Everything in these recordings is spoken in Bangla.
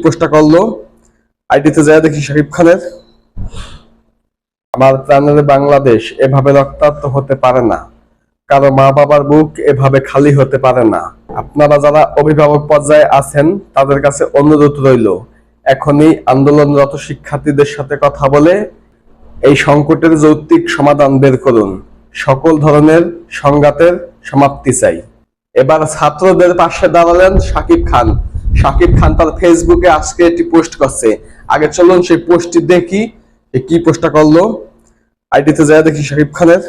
পোস্টটা করলো আইডিতে যায় দেখি শাকিব খানের, আমার প্রাণের বাংলাদেশ এভাবে রক্তাক্ত হতে পারে না, কারো মা বাবার বুক এভাবে খালি হতে পারে না। আপনারা যারা অভিভাবক পর্যায়ে আছেন তাদের কাছে অনুরোধ রইল, এখনই আন্দোলনরত শিক্ষার্থীদের সাথে কথা বলে এই সংকটের যৌক্তিক সমাধান বের করুন। সকল ধরনের সংঘাতের সমাপ্তি চাই। এবার ছাত্রদের পাশে দাঁড়ালেন শাকিব খান। শাকিব খান তার ফেসবুকে আজকে একটি পোস্ট করছে। আগে চলুন সেই পোস্টটি দেখি, কি পোস্টটা করলো। আইডিতে যায় দেখি শাকিব খানের,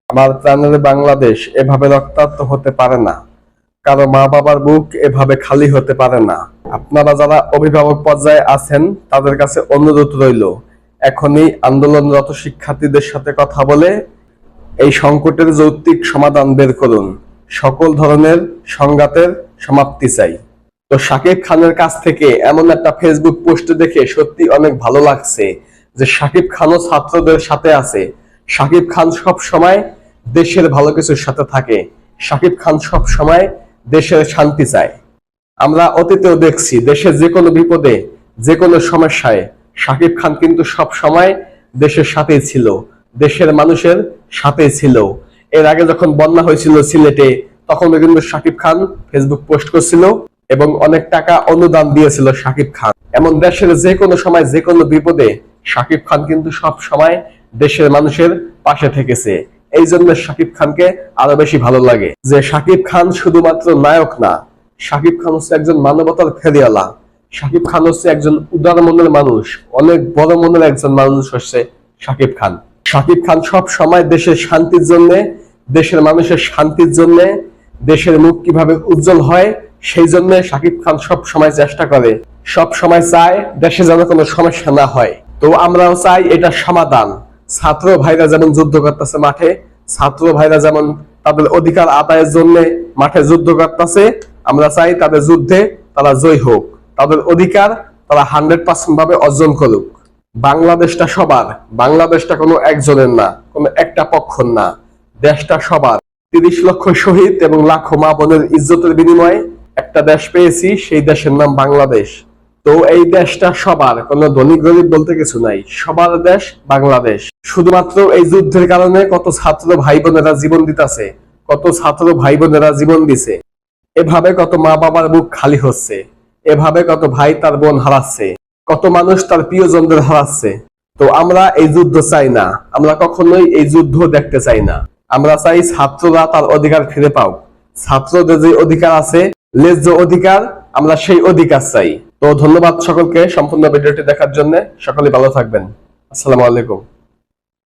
আমার প্রাণের বাংলাদেশ এভাবে রক্তাক্ত হতে পারে না, কারো মা বাবার বুক এভাবে খালি হতে পারে না। আপনারা যারা অভিভাবক পর্যায়ে আছেন তাদের কাছে অনুরোধ রইল, এখনই আন্দোলনরত শিক্ষার্থীদের সাথে কথা বলে এই সংকটের যৌক্তিক সমাধান বের করুন। সকল ধরনের সংঘাতের সমাপ্তি চাই। তো শাকিব খানের কাছ থেকে এমন একটা ফেসবুক পোস্ট দেখে সত্যি অনেক ভালো লাগছে যে শাকিব খানও ছাত্রদের সাথে আছে। শাকিব খান সব সময় দেশের ভালো কিছুর সাথে থাকে। শাকিব খান সব সময় দেশের শান্তি চায়। আমরা অতীতেও দেখছি দেশের যে কোনো বিপদে, যে কোনো সমস্যায় শাকিব খান কিন্তু সব সময় দেশের সাথেই ছিল, দেশের মানুষের সাথেই ছিল। এর আগে যখন বন্যা হয়েছিল সিলেটে, তখন কিন্তু শাকিব খান ফেসবুক পোস্ট করছিল এবং অনেক টাকা অনুদান দিয়েছিল শাকিব খান। এমন দেশের যে কোনো সময় যে কোনো বিপদে শাকিব খান কিন্তু সব সময় দেশের মানুষের পাশে থেকেছে। এই জন্য শাকিব খানকে আরো বেশি ভালো লাগে যে শাকিব খান শুধুমাত্র নায়ক না, শাকিব খান হচ্ছে একজন মানবতার ফেরিওয়ালা। শাকিব খান হচ্ছে একজন উদার মনের মানুষ, অনেক বড় মনের একজন মানুষ হচ্ছে শাকিব খান। শাকিব খান সব সময় দেশের শান্তির জন্য, দেশের মানুষের শান্তির জন্য, দেশের মুখ কিভাবে উজ্জ্বল হয় সেই জন্য শাকিব খান সব সময় চেষ্টা করে, সব সময় চায় দেশে যেন কোনো সমস্যা না হয়। তো আমরাও চাই এটা সমাধান। ছাত্র ভাইরা যেমন যুদ্ধ করতেছে মাঠে, ছাত্র ভাইরা যেমন তাদের অধিকার আদায়ের জন্য মাঠে যুদ্ধ করতেছে, আমরা চাই তাদের যুদ্ধে তারা জয়ী হোক, তাদের অধিকার তারা 100% ভাবে অর্জন করুক। বাংলাদেশটা সবার, বাংলাদেশটা কোনো একজনের না, কোনো একটা পক্ষর না, দেশটা সবার। 30 লক্ষ শহীদ এবং লাখো মা বোনের ইজ্জতের বিনিময়ে একটা দেশ পেয়েছি, সেই দেশের নাম বাংলাদেশ। তো এই দেশটা সবার, কোনো ধনী গরিব বলতে কিছু নাই, সবার দেশ বাংলাদেশ। শুধুমাত্র এই যুদ্ধের কারণে কত ছাত্র ভাই বোনেরা জীবন দিতেছে, কত ছাত্র ভাই বোনেরা জীবন দিছে, এভাবে কত মা বাবার বুক খালি হচ্ছে, এভাবে কত ভাই তার বোন হারাচ্ছে, কত মানুষ তার প্রিয়জনদের হারাচ্ছে। তো আমরা এই যুদ্ধ চাই না, আমরা কখনোই এই যুদ্ধ দেখতে চাই না। আমরা চাই ছাত্ররা তার অধিকার ফিরে পাও। ছাত্রদের যে অধিকার আছে, ন্যায্য অধিকার, আমরা সেই অধিকার চাই। তো ধন্যবাদ সকলকে সম্পূর্ণ ভিডিওটি দেখার জন্য। সকলে ভালো থাকবেন। আসসালামু আলাইকুম।